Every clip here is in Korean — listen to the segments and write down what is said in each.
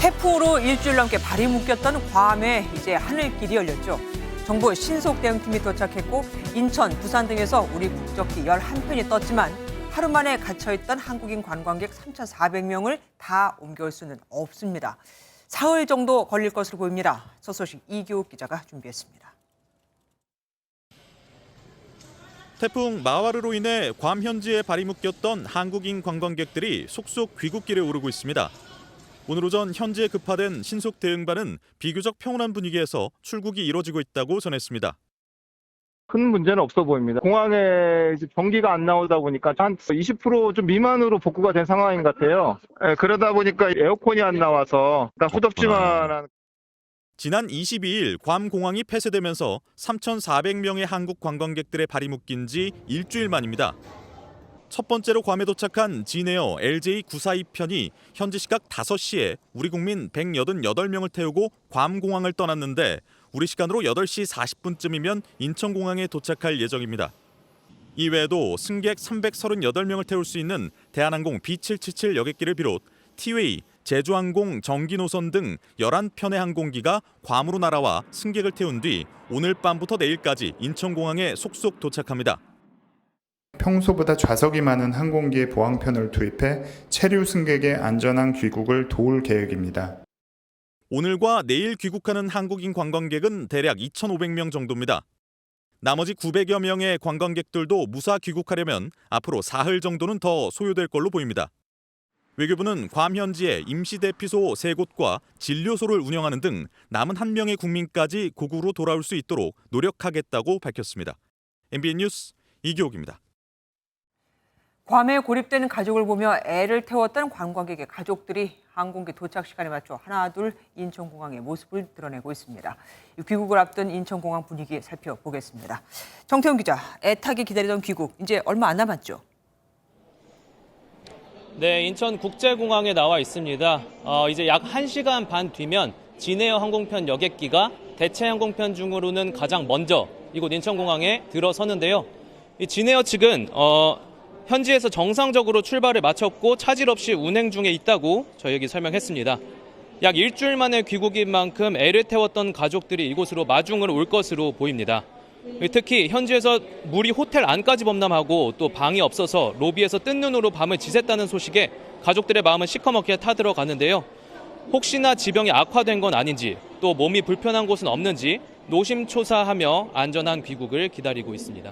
태풍으로 일주일 넘게 발이 묶였던 괌에 이제 하늘길이 열렸죠. 정부 신속 대응팀이 도착했고 인천, 부산 등에서 우리 국적기 11편이 떴지만 하루 만에 갇혀있던 한국인 관광객 3,400명을 다 옮겨올 수는 없습니다. 사흘 정도 걸릴 것으로 보입니다. 첫 소식 이규욱 기자가 준비했습니다. 태풍 마와르로 인해 괌 현지에 발이 묶였던 한국인 관광객들이 속속 귀국길에 오르고 있습니다. 오늘 오전 현지에 급파된 신속 대응반은 비교적 평온한 분위기에서 출국이 이뤄지고 있다고 전했습니다. 큰 문제는 없어 보입니다. 공항에 이제 전기가 안 나오다 보니까 한 20% 미만으로 복구가 된 상황인 것 같아요. 그러다 보니까 에어컨이 안 나와서 후덥지만한. 지난 22일 괌 공항이 폐쇄되면서 3,400명의 한국 관광객들의 발이 묶인 지 일주일 만입니다. 첫 번째로 괌에 도착한 진에어 LJ942편이 현지 시각 5시에 우리 국민 188명을 태우고 괌 공항을 떠났는데 우리 시간으로 8시 40분쯤이면 인천공항에 도착할 예정입니다. 이외에도 승객 338명을 태울 수 있는 대한항공 B777 여객기를 비롯 티웨이, 제주항공 정기 노선 등 11편의 항공기가 괌으로 날아와 승객을 태운 뒤 오늘 밤부터 내일까지 인천공항에 속속 도착합니다. 평소보다 좌석이 많은 항공기의 보항편을 투입해 체류 승객의 안전한 귀국을 도울 계획입니다. 오늘과 내일 귀국하는 한국인 관광객은 대략 2,500명 정도입니다. 나머지 900여 명의 관광객들도 무사 귀국하려면 앞으로 사흘 정도는 더 소요될 걸로 보입니다. 외교부는 괌 현지에 임시대피소 3곳과 진료소를 운영하는 등 남은 1명의 국민까지 고국으로 돌아올 수 있도록 노력하겠다고 밝혔습니다. MBN 뉴스 이규옥입니다. 괌에 고립되는 가족을 보며 애를 태웠던 관광객의 가족들이 항공기 도착 시간에 맞춰 하나둘 인천공항의 모습을 드러내고 있습니다. 귀국을 앞둔 인천공항 분위기 살펴보겠습니다. 정태훈 기자, 애타게 기다리던 귀국 이제 얼마 안 남았죠? 네, 인천국제공항에 나와 있습니다. 이제 약 1시간 반 뒤면 진에어 항공편 여객기가 대체 항공편 중으로는 가장 먼저 이곳 인천공항에 들어서는데요. 이 진에어 측은 현지에서 정상적으로 출발을 마쳤고 차질 없이 운행 중에 있다고 저희에게 설명했습니다. 약 일주일 만에 귀국인 만큼 애를 태웠던 가족들이 이곳으로 마중을 올 것으로 보입니다. 특히 현지에서 물이 호텔 안까지 범람하고 또 방이 없어서 로비에서 뜬 눈으로 밤을 지샜다는 소식에 가족들의 마음은 시커멓게 타들어가는데요. 혹시나 지병이 악화된 건 아닌지 또 몸이 불편한 곳은 없는지 노심초사하며 안전한 귀국을 기다리고 있습니다.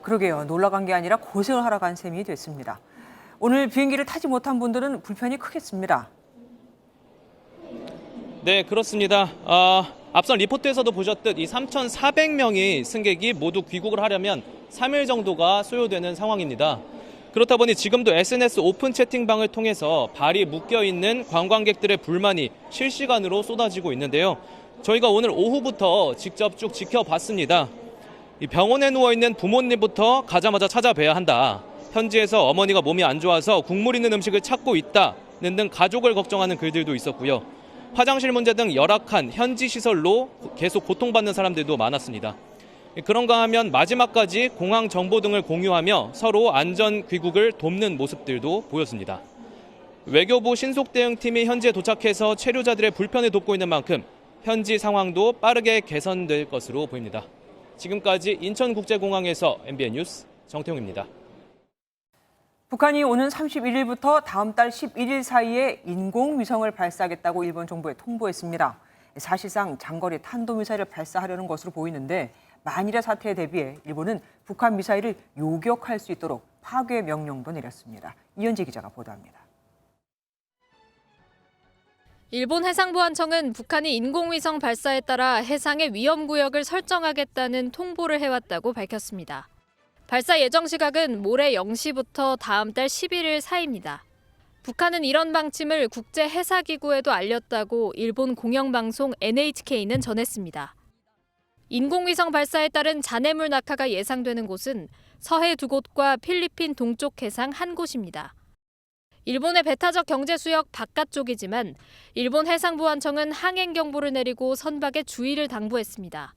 그러게요. 놀러 간 게 아니라 고생을 하러 간 셈이 됐습니다. 오늘 비행기를 타지 못한 분들은 불편이 크겠습니다. 네, 그렇습니다. 앞선 리포트에서도 보셨듯 이 3,400명의 승객이 모두 귀국을 하려면 3일 정도가 소요되는 상황입니다. 그렇다 보니 지금도 SNS 오픈 채팅방을 통해서 발이 묶여있는 관광객들의 불만이 실시간으로 쏟아지고 있는데요. 저희가 오늘 오후부터 직접 쭉 지켜봤습니다. 이 병원에 누워있는 부모님부터 가자마자 찾아뵈야 한다. 현지에서 어머니가 몸이 안 좋아서 국물 있는 음식을 찾고 있다는 등 가족을 걱정하는 글들도 있었고요. 화장실 문제 등 열악한 현지 시설로 계속 고통받는 사람들도 많았습니다. 그런가 하면 마지막까지 공항 정보 등을 공유하며 서로 안전 귀국을 돕는 모습들도 보였습니다. 외교부 신속대응팀이 현지에 도착해서 체류자들의 불편을 돕고 있는 만큼 현지 상황도 빠르게 개선될 것으로 보입니다. 지금까지 인천국제공항에서 MBN 뉴스 정태웅입니다. 북한이 오는 31일부터 다음 달 11일 사이에 인공위성을 발사하겠다고 일본 정부에 통보했습니다. 사실상 장거리 탄도미사일을 발사하려는 것으로 보이는데 만일의 사태에 대비해 일본은 북한 미사일을 요격할 수 있도록 파괴 명령도 내렸습니다. 이현지 기자가 보도합니다. 일본 해상보안청은 북한이 인공위성 발사에 따라 해상의 위험구역을 설정하겠다는 통보를 해왔다고 밝혔습니다. 발사 예정 시각은 모레 0시부터 다음 달 11일 사이입니다. 북한은 이런 방침을 국제해사기구에도 알렸다고 일본 공영방송 NHK는 전했습니다. 인공위성 발사에 따른 잔해물 낙하가 예상되는 곳은 서해 2곳과 필리핀 동쪽 해상 1곳입니다. 일본의 배타적 경제수역 바깥쪽이지만 일본 해상보안청은 항행경보를 내리고 선박에 주의를 당부했습니다.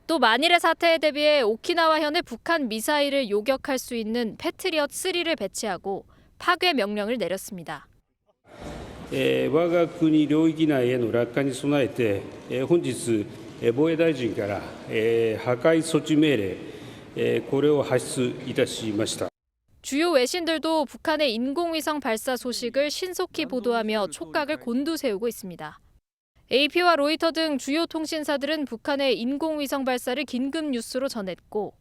또 만일의 사태에 대비해 오키나와현의 북한 미사일을 요격할 수 있는 패트리엇 3를 배치하고 파괴 명령을 내렸습니다. 我が国領域内への落下に備えて、本日、防衛大臣から破壊措置命令、これを発出いたしました。 주요 외신들도 북한의 인공위성 발사 소식을 신속히 보도하며 촉각을 곤두세우고 있습니다. AP와 로이터 등 주요 통신사들은 북한의 인공위성 발사를 긴급 뉴스로 전했고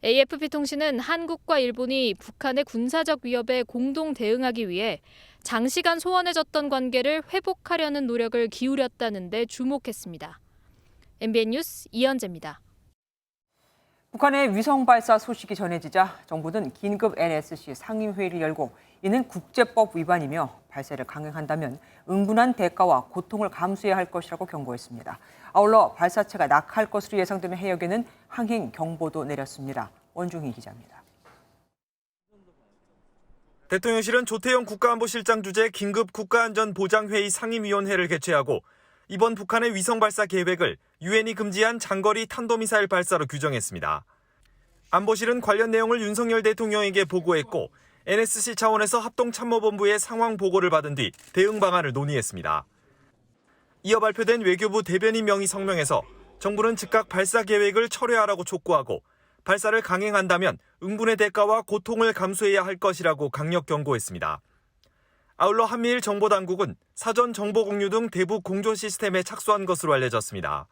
AFP 통신은 한국과 일본이 북한의 군사적 위협에 공동 대응하기 위해 장시간 소원해졌던 관계를 회복하려는 노력을 기울였다는 데 주목했습니다. MBN 뉴스 이현재입니다. 북한의 위성 발사 소식이 전해지자 정부는 긴급 NSC 상임회의를 열고 이는 국제법 위반이며 발사를 강행한다면 응분한 대가와 고통을 감수해야 할 것이라고 경고했습니다. 아울러 발사체가 낙하할 것으로 예상되는 해역에는 항행 경보도 내렸습니다. 원중희 기자입니다. 대통령실은 조태영 국가안보실장 주재 긴급 국가안전보장회의 상임위원회를 개최하고 이번 북한의 위성 발사 계획을 유엔이 금지한 장거리 탄도미사일 발사로 규정했습니다. 안보실은 관련 내용을 윤석열 대통령에게 보고했고 NSC 차원에서 합동참모본부의 상황 보고를 받은 뒤 대응 방안을 논의했습니다. 이어 발표된 외교부 대변인 명의 성명에서 정부는 즉각 발사 계획을 철회하라고 촉구하고 발사를 강행한다면 응분의 대가와 고통을 감수해야 할 것이라고 강력 경고했습니다. 아울러 한미일 정보당국은 사전 정보 공유 등 대북 공조 시스템에 착수한 것으로 알려졌습니다.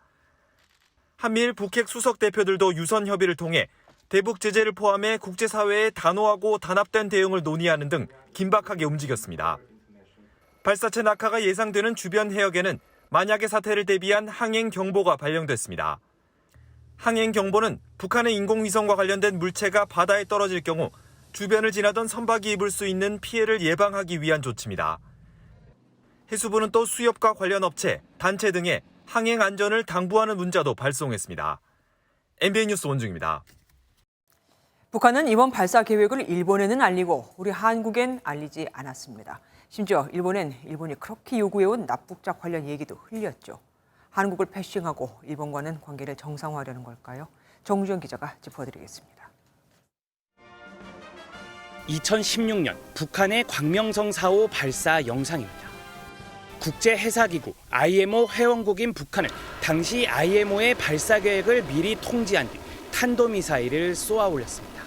한미일 북핵 수석 대표들도 유선 협의를 통해 대북 제재를 포함해 국제사회의 단호하고 단합된 대응을 논의하는 등 긴박하게 움직였습니다. 발사체 낙하가 예상되는 주변 해역에는 만약의 사태를 대비한 항행 경보가 발령됐습니다. 항행 경보는 북한의 인공위성과 관련된 물체가 바다에 떨어질 경우 주변을 지나던 선박이 입을 수 있는 피해를 예방하기 위한 조치입니다. 해수부는 또 수협과 관련 업체, 단체 등에 항행 안전을 당부하는 문자도 발송했습니다. MBN 뉴스 원중입니다. 북한은 이번 발사 계획을 일본에는 알리고 우리 한국엔 알리지 않았습니다. 심지어 일본이 그렇게 요구해온 납북자 관련 얘기도 흘렸죠. 한국을 패싱하고 일본과는 관계를 정상화하려는 걸까요? 정주영 기자가 짚어드리겠습니다. 2016년 북한의 광명성 4호 발사 영상입니다. 국제해사기구 IMO 회원국인 북한은 당시 IMO의 발사 계획을 미리 통지한 뒤 탄도미사일을 쏘아 올렸습니다.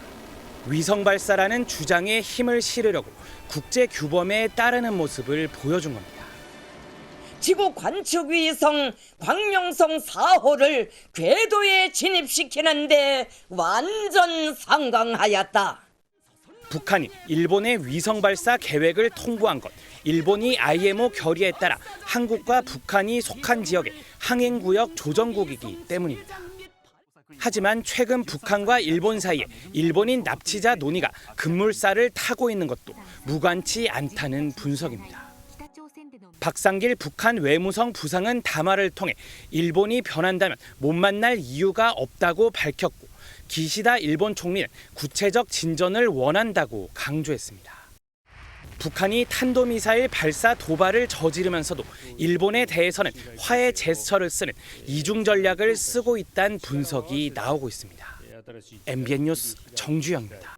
위성 발사라는 주장에 힘을 실으려고 국제 규범에 따르는 모습을 보여준 겁니다. 지구 관측 위성 광명성 4호를 궤도에 진입시키는데 완전 성공하였다. 북한이 일본의 위성 발사 계획을 통보한 것, 일본이 IMO 결의에 따라 한국과 북한이 속한 지역의 항행구역 조정국이기 때문입니다. 하지만 최근 북한과 일본 사이에 일본인 납치자 논의가 급물살을 타고 있는 것도 무관치 않다는 분석입니다. 박상길 북한 외무성 부상은 담화를 통해 일본이 변한다면 못 만날 이유가 없다고 밝혔고 기시다 일본 총리는 구체적 진전을 원한다고 강조했습니다. 북한이 탄도미사일 발사 도발을 저지르면서도 일본에 대해서는 화해 제스처를 쓰는 이중 전략을 쓰고 있다는 분석이 나오고 있습니다. MBN 뉴스 정주영입니다.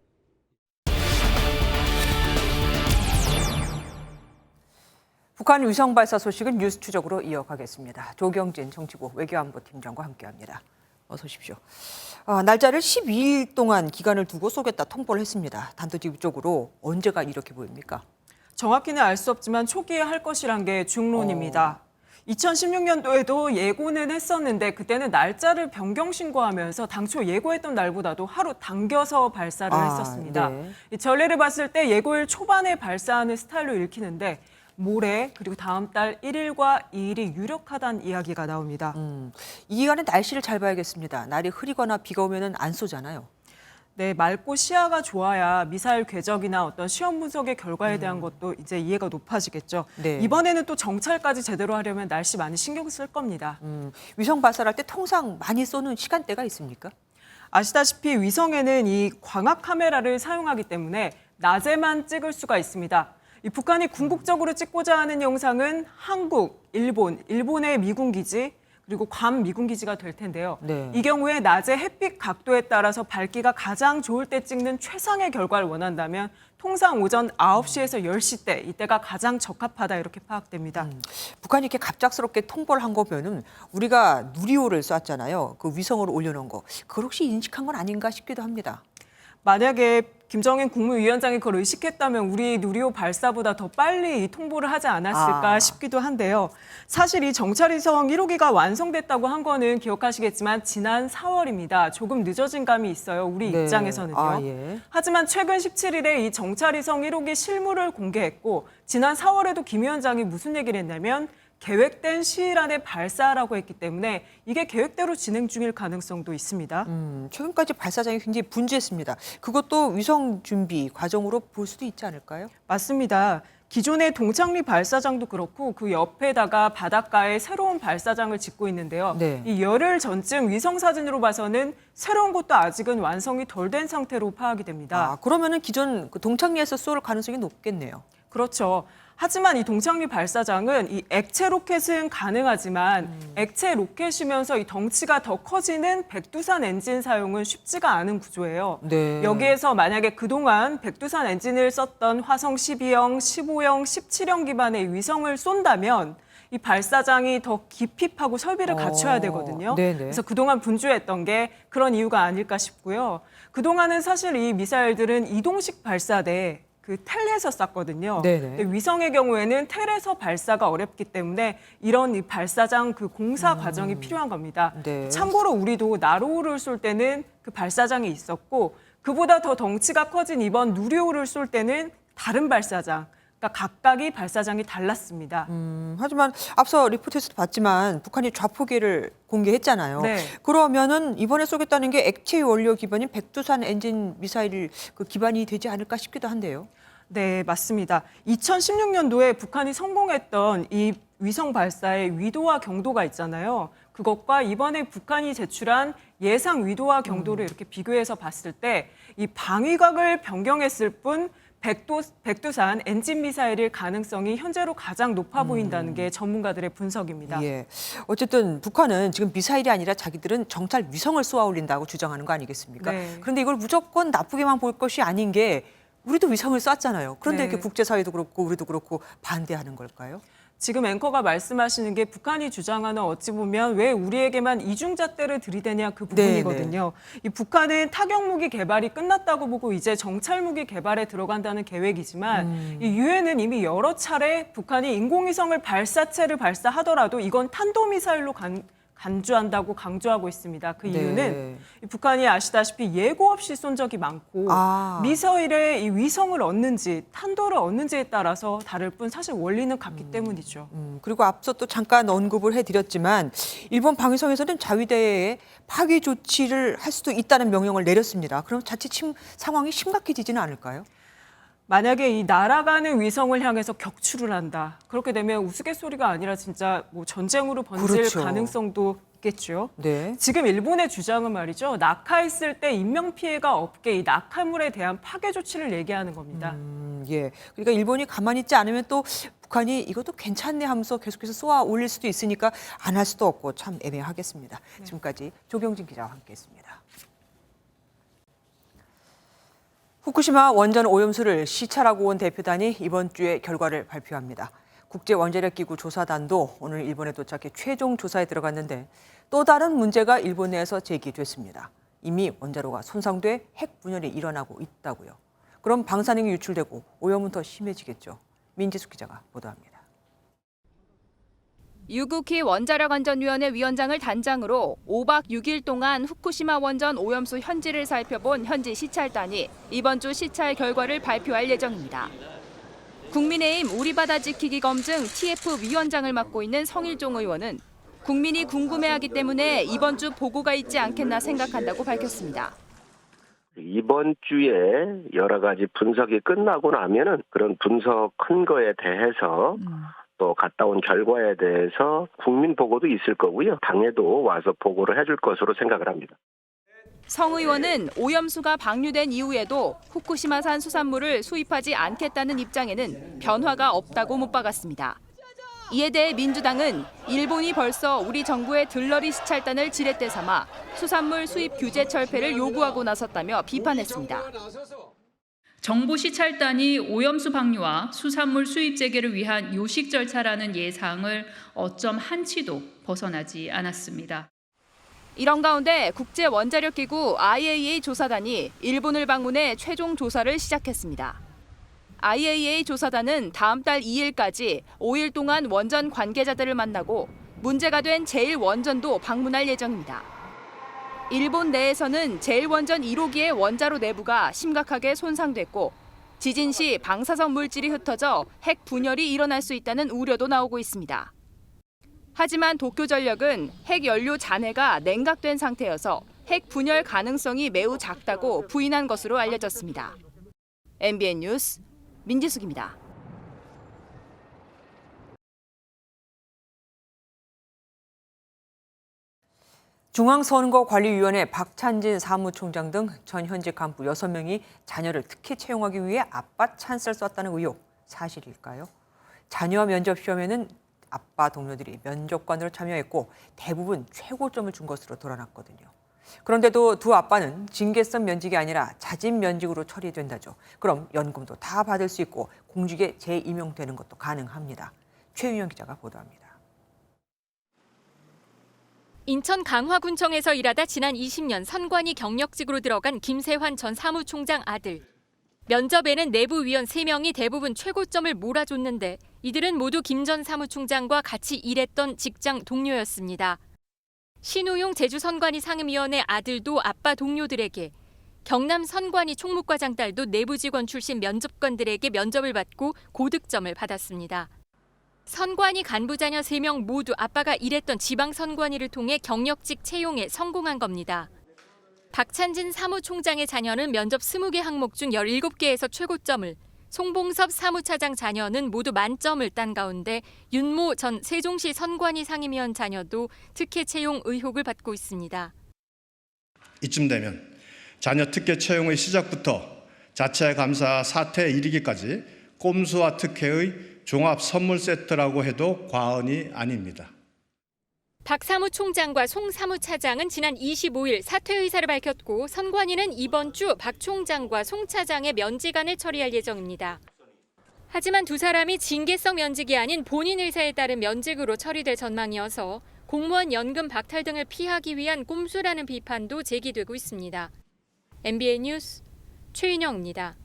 북한 위성 발사 소식은 뉴스 추적으로 이어가겠습니다. 조경진 정치부 외교안보팀장과 함께합니다. 어서 오십시오. 날짜를 12일 동안 기간을 두고 쏘겠다 통보를 했습니다. 단도직입적으로 언제가 이렇게 보입니까? 정확히는 알 수 없지만 초기에 할 것이란 게 중론입니다. 2016년도에도 예고는 했었는데 그때는 날짜를 변경 신고하면서 당초 예고했던 날보다도 하루 당겨서 발사를 했었습니다. 네. 이 전례를 봤을 때 예고일 초반에 발사하는 스타일로 읽히는데 모레 그리고 다음 달 1일과 2일이 유력하다는 이야기가 나옵니다. 이 기간에 날씨를 잘 봐야겠습니다. 날이 흐리거나 비가 오면은 안 쏘잖아요. 네, 맑고 시야가 좋아야 미사일 궤적이나 어떤 시험 분석의 결과에 대한 것도 이제 이해가 높아지겠죠. 네. 이번에는 또 정찰까지 제대로 하려면 날씨 많이 신경 쓸 겁니다. 위성 발사를 할 때 통상 많이 쏘는 시간대가 있습니까? 아시다시피 위성에는 이 광학 카메라를 사용하기 때문에 낮에만 찍을 수가 있습니다. 이 북한이 궁극적으로 찍고자 하는 영상은 한국, 일본의 미군 기지, 그리고 괌 미군 기지가 될 텐데요. 네. 이 경우에 낮의 햇빛 각도에 따라서 밝기가 가장 좋을 때 찍는 최상의 결과를 원한다면 통상 오전 9시에서 10시 때 이때가 가장 적합하다 이렇게 파악됩니다. 북한이 이렇게 갑작스럽게 통보를 한 거 보면은 우리가 누리호를 쐈잖아요. 그 위성으로 올려놓은 거. 그걸 혹시 인식한 건 아닌가 싶기도 합니다. 만약에 김정인 국무위원장이 그걸 의식했다면 우리 누리호 발사보다 더 빨리 이 통보를 하지 않았을까 싶기도 한데요. 사실 이 정찰위성 1호기가 완성됐다고 한 거는 기억하시겠지만 지난 4월입니다. 조금 늦어진 감이 있어요. 우리 네. 입장에서는요. 예. 하지만 최근 17일에 이 정찰위성 1호기 실물을 공개했고 지난 4월에도 김 위원장이 무슨 얘기를 했냐면 계획된 시일 안에 발사라고 했기 때문에 이게 계획대로 진행 중일 가능성도 있습니다. 최근까지 발사장이 굉장히 분주했습니다. 그것도 위성 준비 과정으로 볼 수도 있지 않을까요? 맞습니다. 기존의 동창리 발사장도 그렇고 그 옆에다가 바닷가에 새로운 발사장을 짓고 있는데요. 네. 이 열흘 전쯤 위성 사진으로 봐서는 새로운 곳도 아직은 완성이 덜 된 상태로 파악이 됩니다. 그러면은 기존 그 동창리에서 쏠 가능성이 높겠네요. 그렇죠. 하지만 이 동창리 발사장은 이 액체 로켓은 가능하지만 액체 로켓이면서 이 덩치가 더 커지는 백두산 엔진 사용은 쉽지가 않은 구조예요. 네. 여기에서 만약에 그동안 백두산 엔진을 썼던 화성 12형, 15형, 17형 기반의 위성을 쏜다면 이 발사장이 더 깊이 파고 설비를 갖춰야 되거든요. 네네. 그래서 그동안 분주했던 게 그런 이유가 아닐까 싶고요. 그동안은 사실 이 미사일들은 이동식 발사대 그 텔에서 쐈거든요. 네네. 근데 위성의 경우에는 텔에서 발사가 어렵기 때문에 이런 이 발사장 그 공사 과정이 필요한 겁니다. 네. 참고로 우리도 나로호를 쏠 때는 그 발사장이 있었고 그보다 더 덩치가 커진 이번 누리호를 쏠 때는 다른 발사장, 그러니까 각각이 발사장이 달랐습니다. 하지만 앞서 리포트에서도 봤지만 북한이 좌포기를 공개했잖아요. 네. 그러면은 이번에 쏘겠다는 게 액체 원료 기반인 백두산 엔진 미사일 그 기반이 되지 않을까 싶기도 한데요. 네, 맞습니다. 2016년도에 북한이 성공했던 이 위성 발사의 위도와 경도가 있잖아요. 그것과 이번에 북한이 제출한 예상 위도와 경도를 이렇게 비교해서 봤을 때 이 방위각을 변경했을 뿐 백두산 엔진 미사일일 가능성이 현재로 가장 높아 보인다는 게 전문가들의 분석입니다. 예. 어쨌든 북한은 지금 미사일이 아니라 자기들은 정찰 위성을 쏘아 올린다고 주장하는 거 아니겠습니까? 네. 그런데 이걸 무조건 나쁘게만 볼 것이 아닌 게 우리도 위성을 쐈잖아요. 그런데 네. 이렇게 국제사회도 그렇고 우리도 그렇고 반대하는 걸까요? 지금 앵커가 말씀하시는 게 북한이 주장하는 어찌 보면 왜 우리에게만 이중잣대를 들이대냐 그 부분이거든요. 이 북한은 타격무기 개발이 끝났다고 보고 이제 정찰무기 개발에 들어간다는 계획이지만 이 유엔은 이미 여러 차례 북한이 인공위성을 발사체를 발사하더라도 이건 탄도미사일로 간주한다고 강조하고 있습니다. 그 이유는 이 북한이 아시다시피 예고 없이 쏜 적이 많고 미사일의 이 위성을 얻는지 탄도를 얻는지에 따라서 다를 뿐 사실 원리는 같기 때문이죠. 그리고 앞서 또 잠깐 언급을 해드렸지만 일본 방위성에서는 자위대에 파괴 조치를 할 수도 있다는 명령을 내렸습니다. 그럼 자칫 상황이 심각해지지는 않을까요? 만약에 이 날아가는 위성을 향해서 격추를 한다. 그렇게 되면 우스갯소리가 아니라 진짜 뭐 전쟁으로 번질 그렇죠. 가능성도 있겠죠. 네. 지금 일본의 주장은 말이죠. 낙하했을 때 인명피해가 없게 이 낙하물에 대한 파괴 조치를 얘기하는 겁니다. 예. 그러니까 일본이 가만히 있지 않으면 또 북한이 이것도 괜찮네 하면서 계속해서 쏘아 올릴 수도 있으니까 안 할 수도 없고 참 애매하겠습니다. 지금까지 조경진 기자와 함께했습니다. 후쿠시마 원전 오염수를 시찰하고 온 대표단이 이번 주에 결과를 발표합니다. 국제원자력기구 조사단도 오늘 일본에 도착해 최종 조사에 들어갔는데 또 다른 문제가 일본 내에서 제기됐습니다. 이미 원자로가 손상돼 핵 분열이 일어나고 있다고요. 그럼 방사능이 유출되고 오염은 더 심해지겠죠. 민지숙 기자가 보도합니다. 유국희 원자력안전위원회 위원장을 단장으로 5박 6일 동안 후쿠시마 원전 오염수 현지를 살펴본 현지 시찰단이 이번 주 시찰 결과를 발표할 예정입니다. 국민의힘 우리바다 지키기 검증 TF 위원장을 맡고 있는 성일종 의원은 국민이 궁금해하기 때문에 이번 주 보고가 있지 않겠나 생각한다고 밝혔습니다. 이번 주에 여러 가지 분석이 끝나고 나면은 그런 분석 큰 거에 대해서 또 갔다 온 결과에 대해서 국민 보고도 있을 거고요. 당에도 와서 보고를 해줄 것으로 생각을 합니다. 성 의원은 오염수가 방류된 이후에도 후쿠시마산 수산물을 수입하지 않겠다는 입장에는 변화가 없다고 못 박았습니다. 이에 대해 민주당은 일본이 벌써 우리 정부의 들러리 시찰단을 지렛대 삼아 수산물 수입 규제 철폐를 요구하고 나섰다며 비판했습니다. 정부 시찰단이 오염수 방류와 수산물 수입 재개를 위한 요식 절차라는 예상을 어쩜 한치도 벗어나지 않았습니다. 이런 가운데 국제원자력기구 IAEA 조사단이 일본을 방문해 최종 조사를 시작했습니다. IAEA 조사단은 다음 달 2일까지 5일 동안 원전 관계자들을 만나고 문제가 된 제1원전도 방문할 예정입니다. 일본 내에서는 제1원전 1호기의 원자로 내부가 심각하게 손상됐고 지진 시 방사성 물질이 흩어져 핵 분열이 일어날 수 있다는 우려도 나오고 있습니다. 하지만 도쿄전력은 핵 연료 잔해가 냉각된 상태여서 핵 분열 가능성이 매우 작다고 부인한 것으로 알려졌습니다. MBN 뉴스 민지숙입니다. 중앙선거관리위원회 박찬진 사무총장 등 전 현직 간부 6명이 자녀를 특혜 채용하기 위해 아빠 찬스를 썼다는 의혹 사실일까요? 자녀 면접 시험에는 아빠 동료들이 면접관으로 참여했고 대부분 최고점을 준 것으로 드러났거든요. 그런데도 두 아빠는 징계성 면직이 아니라 자진 면직으로 처리된다죠. 그럼 연금도 다 받을 수 있고 공직에 재임용되는 것도 가능합니다. 최윤영 기자가 보도합니다. 인천 강화군청에서 일하다 지난 20년 선관위 경력직으로 들어간 김세환 전 사무총장 아들. 면접에는 내부위원 3명이 대부분 최고점을 몰아줬는데 이들은 모두 김 전 사무총장과 같이 일했던 직장 동료였습니다. 신우용 제주선관위 상임위원의 아들도 아빠 동료들에게, 경남 선관위 총무과장 딸도 내부 직원 출신 면접관들에게 면접을 받고 고득점을 받았습니다. 선관위 간부 자녀 3명 모두 아빠가 일했던 지방선관위를 통해 경력직 채용에 성공한 겁니다. 박찬진 사무총장의 자녀는 면접 20개 항목 중 17개에서 최고점을, 송봉섭 사무차장 자녀는 모두 만점을 딴 가운데 윤모 전 세종시 선관위 상임위원 자녀도 특혜 채용 의혹을 받고 있습니다. 이쯤 되면 자녀 특혜 채용의 시작부터 자체 감사 사퇴에 이르기까지 꼼수와 특혜의 종합 선물 세트라고 해도 과언이 아닙니다. 박 사무총장과 송 사무차장은 지난 25일 사퇴 의사를 밝혔고 선관위는 이번 주 박 총장과 송 차장의 면직안을 처리할 예정입니다. 하지만 두 사람이 징계성 면직이 아닌 본인 의사에 따른 면직으로 처리될 전망이어서 공무원 연금 박탈 등을 피하기 위한 꼼수라는 비판도 제기되고 있습니다. MBN 뉴스 최윤영입니다.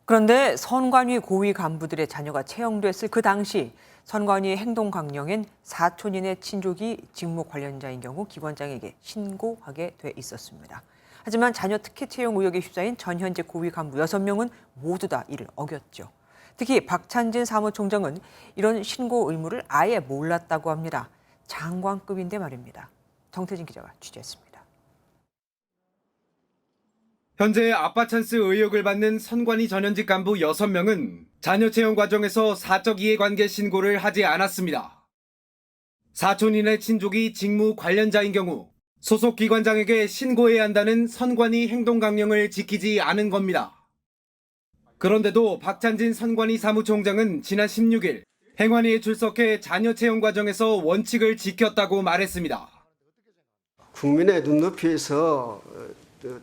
그런데 선관위 고위 간부들의 자녀가 채용됐을 그 당시 선관위 행동강령엔 사촌인의 친족이 직무 관련자인 경우 기관장에게 신고하게 돼 있었습니다. 하지만 자녀 특혜 채용 의혹에 휩싸인 전 현직 고위 간부 6명은 모두 다 이를 어겼죠. 특히 박찬진 사무총장은 이런 신고 의무를 아예 몰랐다고 합니다. 장관급인데 말입니다. 정태진 기자가 취재했습니다. 현재 아빠 찬스 의혹을 받는 선관위 전현직 간부 6명은 자녀 채용 과정에서 사적 이해관계 신고를 하지 않았습니다. 사촌인의 친족이 직무 관련자인 경우 소속 기관장에게 신고해야 한다는 선관위 행동강령을 지키지 않은 겁니다. 그런데도 박찬진 선관위 사무총장은 지난 16일 행안위에 출석해 자녀 채용 과정에서 원칙을 지켰다고 말했습니다. 국민의 눈높이에서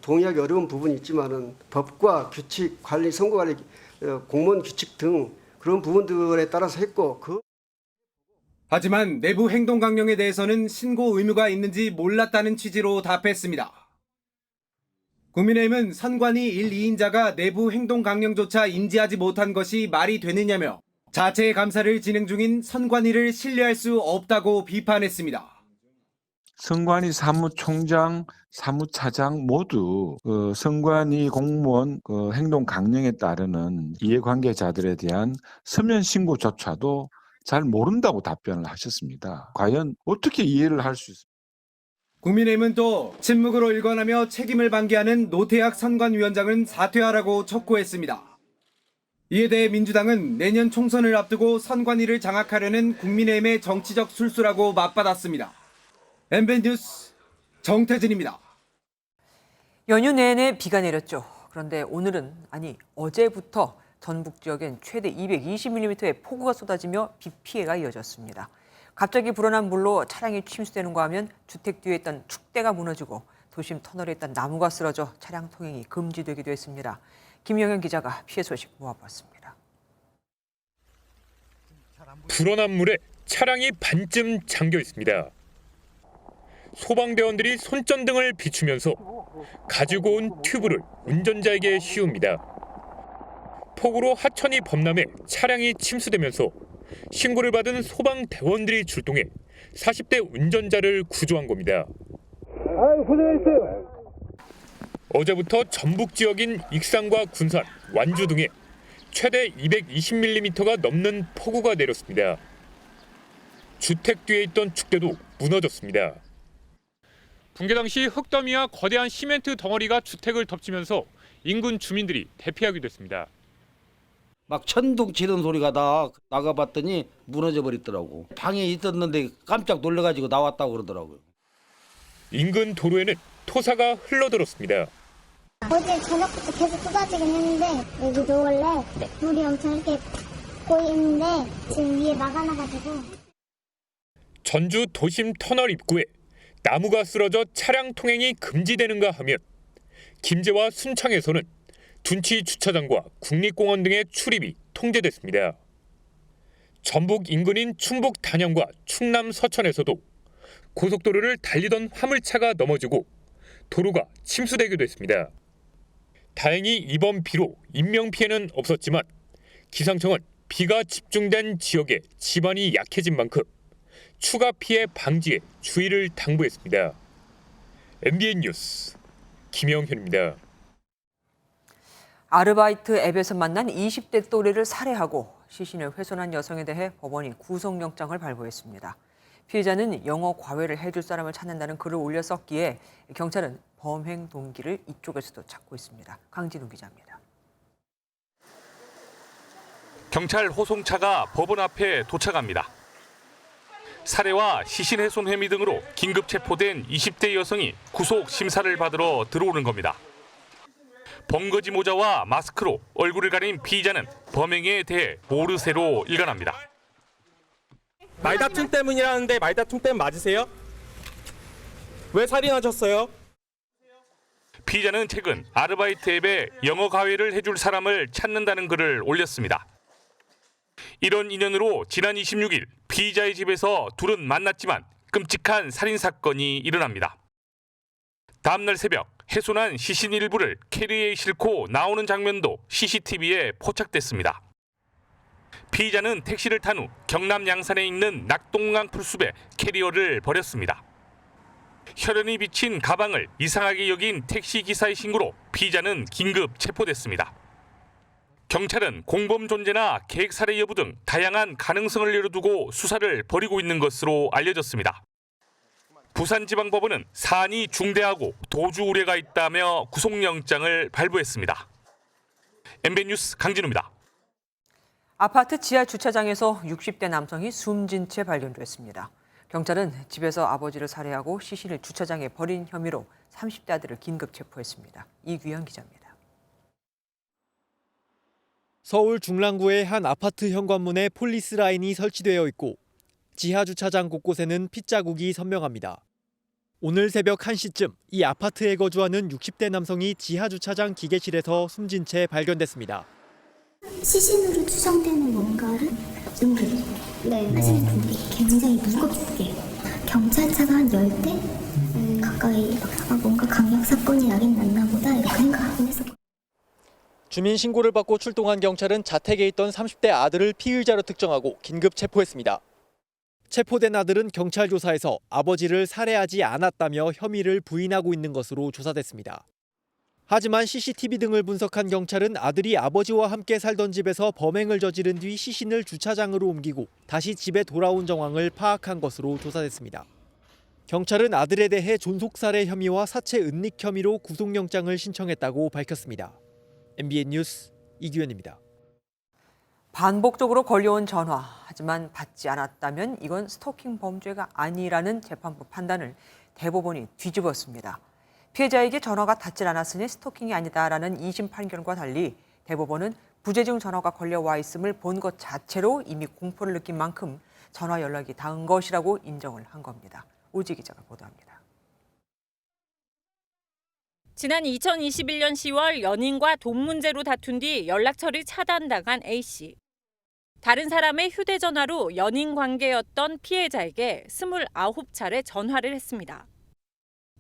동의하기 어려운 부분이 있지만은 법과 규칙, 관리, 선거관리, 공무원 규칙 등 그런 부분들에 따라서 했고 하지만 내부 행동강령에 대해서는 신고 의무가 있는지 몰랐다는 취지로 답했습니다. 국민의힘은 선관위 1, 2인자가 내부 행동강령조차 인지하지 못한 것이 말이 되느냐며 자체 감사를 진행 중인 선관위를 신뢰할 수 없다고 비판했습니다. 선관위 사무총장, 사무차장 모두 선관위 공무원 행동 강령에 따르는 이해관계자들에 대한 서면 신고조차도 잘 모른다고 답변을 하셨습니다. 과연 어떻게 이해를 할 수 있습니까? 국민의힘은 또 침묵으로 일관하며 책임을 방기하는 노태학 선관위원장은 사퇴하라고 촉구했습니다. 이에 대해 민주당은 내년 총선을 앞두고 선관위를 장악하려는 국민의힘의 정치적 술수라고 맞받았습니다. MBN 뉴스 정태진입니다. 연휴 내내 비가 내렸죠. 그런데 오늘은 어제부터 전북 지역엔 최대 220mm의 폭우가 쏟아지며 비 피해가 이어졌습니다. 갑자기 불어난 물로 차량이 침수되는가 하면 주택 뒤에 있던 축대가 무너지고 도심 터널에 있던 나무가 쓰러져 차량 통행이 금지되기도 했습니다. 김영현 기자가 피해 소식 모아봤습니다. 불어난 물에 차량이 반쯤 잠겨 있습니다. 소방대원들이 손전등을 비추면서 가지고 온 튜브를 운전자에게 씌웁니다. 폭우로 하천이 범람해 차량이 침수되면서 신고를 받은 소방대원들이 출동해 40대 운전자를 구조한 겁니다. 어제부터 전북 지역인 익산과 군산, 완주 등에 최대 220mm가 넘는 폭우가 내렸습니다. 주택 뒤에 있던 축대도 무너졌습니다. 붕괴 당시 흙더미와 거대한 시멘트 덩어리가 주택을 덮치면서 인근 주민들이 대피하기도 했습니다. 막 천둥 치는 소리가 나가봤더니 무너져 버리더라고. 방에 있었는데 깜짝 놀래가지고 나왔다고 그러더라고요. 인근 도로에는 토사가 흘러들었습니다. 어제 저녁부터 계속 쏟아지긴 했는데 여기도 원래 물이 엄청 이렇게 고이는데 지금 위에 막아놔가지고. 전주 도심 터널 입구에 나무가 쓰러져 차량 통행이 금지되는가 하면 김제와 순창에서는 둔치 주차장과 국립공원 등의 출입이 통제됐습니다. 전북 인근인 충북 단양과 충남 서천에서도 고속도로를 달리던 화물차가 넘어지고 도로가 침수되기도 했습니다. 다행히 이번 비로 인명피해는 없었지만 기상청은 비가 집중된 지역에 지반이 약해진 만큼 추가 피해 방지에 주의를 당부했습니다. MBN 뉴스 김영현입니다. 아르바이트 앱에서 만난 20대 또래를 살해하고 시신을 훼손한 여성에 대해 법원이 구속영장을 발부했습니다. 피해자는 영어 과외를 해줄 사람을 찾는다는 글을 올려 썼기에 경찰은 범행 동기를 이쪽에서도 찾고 있습니다. 강진우 기자입니다. 경찰 호송차가 법원 앞에 도착합니다. 살해와 시신 훼손 혐의 등으로 긴급 체포된 20대 여성이 구속 심사를 받으러 들어오는 겁니다. 번거지 모자와 마스크로 얼굴을 가린 피의자는 범행에 대해 모르쇠로 일관합니다. 말다툼 때문이라는데 말다툼 때문 맞으세요? 왜 살인하셨어요? 피의자는 최근 아르바이트 앱에 영어 과외를 해줄 사람을 찾는다는 글을 올렸습니다. 이런 인연으로 지난 26일 피의자의 집에서 둘은 만났지만 끔찍한 살인 사건이 일어납니다. 다음 날 새벽 훼손한 시신 일부를 캐리어에 싣고 나오는 장면도 CCTV에 포착됐습니다. 피의자는 택시를 탄 후 경남 양산에 있는 낙동강 풀숲에 캐리어를 버렸습니다. 혈흔이 비친 가방을 이상하게 여긴 택시 기사의 신고로 피의자는 긴급 체포됐습니다. 경찰은 공범 존재나 계획 살해 여부 등 다양한 가능성을 열어두고 수사를 벌이고 있는 것으로 알려졌습니다. 부산지방법원은 사안이 중대하고 도주 우려가 있다며 구속영장을 발부했습니다. MBN 뉴스 강진우입니다. 아파트 지하 주차장에서 60대 남성이 숨진 채 발견됐습니다. 경찰은 집에서 아버지를 살해하고 시신을 주차장에 버린 혐의로 30대 아들을 긴급 체포했습니다. 이규현 기자입니다. 서울 중랑구의 한 아파트 현관문에 폴리스 라인이 설치되어 있고 지하 주차장 곳곳에는 핏자국이 선명합니다. 오늘 새벽 1시쯤 이 아파트에 거주하는 60대 남성이 지하 주차장 기계실에서 숨진 채 발견됐습니다. 시신으로 추정되는 뭔가를 하시는 분들이 굉장히 무겁게 경찰차가 한 10대 가까이 뭔가 강력 사건이 나긴 났나 보다 이렇게 생각하긴 했었거든요. 주민 신고를 받고 출동한 경찰은 자택에 있던 30대 아들을 피의자로 특정하고 긴급 체포했습니다. 체포된 아들은 경찰 조사에서 아버지를 살해하지 않았다며 혐의를 부인하고 있는 것으로 조사됐습니다. 하지만 CCTV 등을 분석한 경찰은 아들이 아버지와 함께 살던 집에서 범행을 저지른 뒤 시신을 주차장으로 옮기고 다시 집에 돌아온 정황을 파악한 것으로 조사됐습니다. 경찰은 아들에 대해 존속살해 혐의와 사체 은닉 혐의로 구속영장을 신청했다고 밝혔습니다. MBN 뉴스 이규현입니다. 반복적으로 걸려온 전화, 하지만 받지 않았다면 이건 스토킹 범죄가 아니라는 재판부 판단을 대법원이 뒤집었습니다. 피해자에게 전화가 닿질 않았으니 스토킹이 아니다라는 2심 판결과 달리 대법원은 부재중 전화가 걸려와 있음을 본 것 자체로 이미 공포를 느낀 만큼 전화 연락이 닿은 것이라고 인정을 한 겁니다. 오지 기자가 보도합니다. 지난 2021년 10월 연인과 돈 문제로 다툰 뒤 연락처를 차단당한 A씨. 다른 사람의 휴대전화로 연인 관계였던 피해자에게 29차례 전화를 했습니다.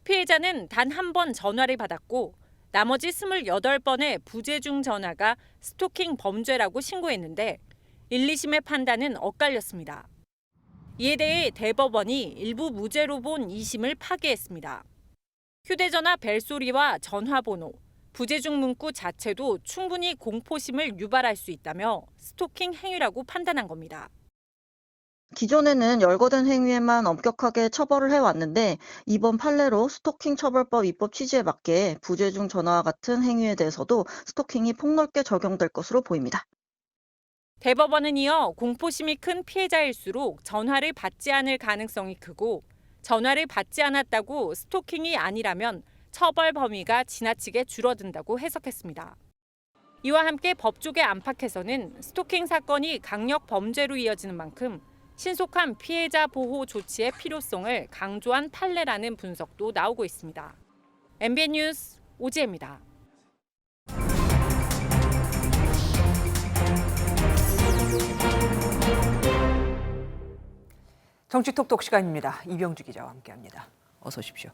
피해자는 단 한 번 전화를 받았고 나머지 28번의 부재중 전화가 스토킹 범죄라고 신고했는데 1, 2심의 판단은 엇갈렸습니다. 이에 대해 대법원이 일부 무죄로 본 2심을 파기했습니다. 휴대전화 벨소리와 전화번호, 부재중 문구 자체도 충분히 공포심을 유발할 수 있다며 스토킹 행위라고 판단한 겁니다. 기존에는 열거된 행위에만 엄격하게 처벌을 해왔는데 이번 판례로 스토킹 처벌법 입법 취지에 맞게 부재중 전화와 같은 행위에 대해서도 스토킹이 폭넓게 적용될 것으로 보입니다. 대법원은 이어 공포심이 큰 피해자일수록 전화를 받지 않을 가능성이 크고 전화를 받지 않았다고 스토킹이 아니라면 처벌 범위가 지나치게 줄어든다고 해석했습니다. 이와 함께 법조계 안팎에서는 스토킹 사건이 강력 범죄로 이어지는 만큼 신속한 피해자 보호 조치의 필요성을 강조한 판례라는 분석도 나오고 있습니다. MBN 뉴스 오지혜입니다. 정치톡톡 시간입니다. 이병주 기자와 함께합니다. 어서 오십시오.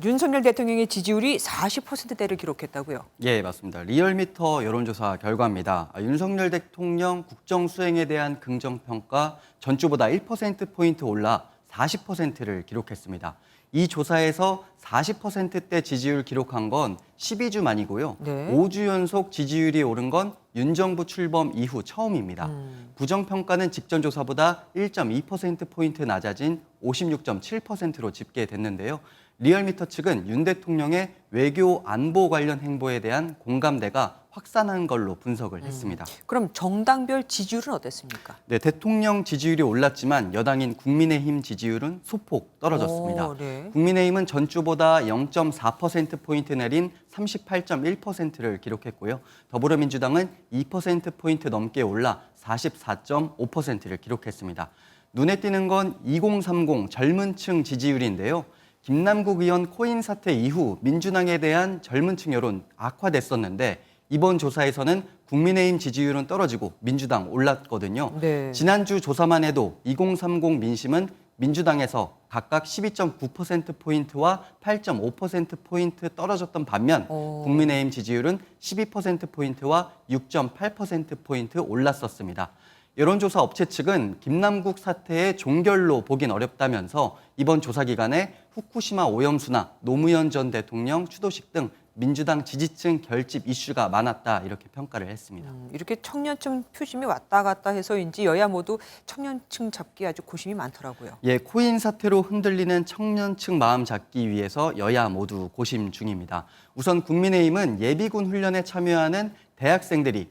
윤석열 대통령의 지지율이 40%대를 기록했다고요? 예, 맞습니다. 리얼미터 여론조사 결과입니다. 윤석열 대통령 국정 수행에 대한 긍정평가 전주보다 1%포인트 올라 40%를 기록했습니다. 이 조사에서 40%대 지지율 기록한 건 12주 만이고요. 네. 5주 연속 지지율이 오른 건 윤 정부 출범 이후 처음입니다. 부정평가는 직전 조사보다 1.2%포인트 낮아진 56.7%로 집계됐는데요. 리얼미터 측은 윤 대통령의 외교 안보 관련 행보에 대한 공감대가 확산한 걸로 분석을 했습니다. 그럼 정당별 지지율은 어땠습니까? 네, 대통령 지지율이 올랐지만 여당인 국민의힘 지지율은 소폭 떨어졌습니다. 네. 국민의힘은 전주보다 0.4%포인트 내린 38.1%를 기록했고요. 더불어민주당은 2%포인트 넘게 올라 44.5%를 기록했습니다. 눈에 띄는 건 2030 젊은 층 지지율인데요. 김남국 의원 코인 사태 이후 민주당에 대한 젊은 층 여론 악화됐었는데 이번 조사에서는 국민의힘 지지율은 떨어지고 민주당 올랐거든요. 네. 지난주 조사만 해도 2030 민심은 민주당에서 각각 12.9%포인트와 8.5%포인트 떨어졌던 반면 국민의힘 지지율은 12%포인트와 6.8%포인트 올랐었습니다. 여론조사 업체 측은 김남국 사태의 종결로 보긴 어렵다면서 이번 조사 기간에 후쿠시마 오염수나 노무현 전 대통령 추도식 등 민주당 지지층 결집 이슈가 많았다 이렇게 평가를 했습니다. 이렇게 청년층 표심이 왔다 갔다 해서인지 여야 모두 청년층 잡기 아주 고심이 많더라고요. 예, 코인 사태로 흔들리는 청년층 마음 잡기 위해서 여야 모두 고심 중입니다. 우선 국민의힘은 예비군 훈련에 참여하는 대학생들이